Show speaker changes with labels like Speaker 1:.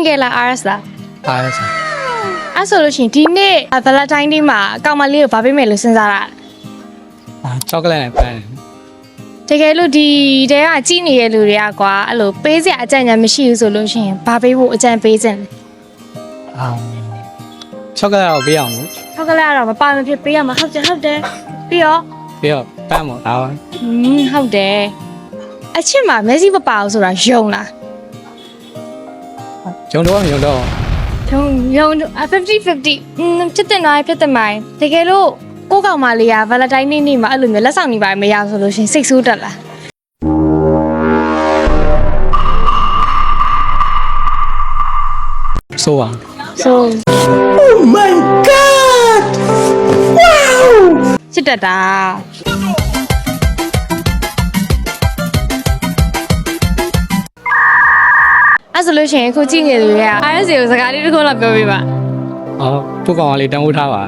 Speaker 1: single လား RS လား
Speaker 2: အားရစ
Speaker 1: အဲ့ဆိုလို့ရှိရင်ဒီနေ့ Valentine Day မှာအကောင်မလေးကိုဗာပေးမယ်လို့စဉ်းစားတာ
Speaker 2: ချောကလက်နဲ့ပန်း
Speaker 1: တကယ်လို့ဒီတဲကကြီးနေတဲ့လူတွေကကွာအဲ့လိုပေးစရာအကြံဉာဏ်မရှိဘူးဆိုလို့ရှိရင်ဗာပေးဖို့အကြံပေးခြင်း
Speaker 2: ချောကလက်တော့ပေးအောင်လို့
Speaker 1: ဟုတ်ကဲ့လားတော့မပါမဖြစ်ပေးရမှာဟုတ်တယ်ပြီးတော့
Speaker 2: ပြီးတော့ပန်းမို့ဒါပါ
Speaker 1: ဟုတ်တယ်အချစ်မှာမျက်စိမပါဘူးဆိုတာယုံလား
Speaker 2: ဂျုံတော့မယုံတော့
Speaker 1: ယုံ50-50ဖြစ်တဲ့နိုင်ဖြစ်တဲ့မိုင်းတကယ်လို့ကိုကောင်မလေးက Valentine နေ့မှာအဲ့လိုမျိုးလက်ဆောင်နေပါမရဆိုလို့ရှိရင်စိတ်ဆိုးတက်လား
Speaker 2: ဆိုပါ
Speaker 1: ဆို
Speaker 3: Oh my god! Wow!
Speaker 1: ချစ်တတ်တာအဲ့ဆိုလို့ရှိရင်အခုကြည့်နေသူတွေက RS ကိုစကားလေးတစ်ခုလောက်ပြောပြပါ
Speaker 2: ဟောသူ့ကောင်ကလေးတန်းဖို့ထားပါ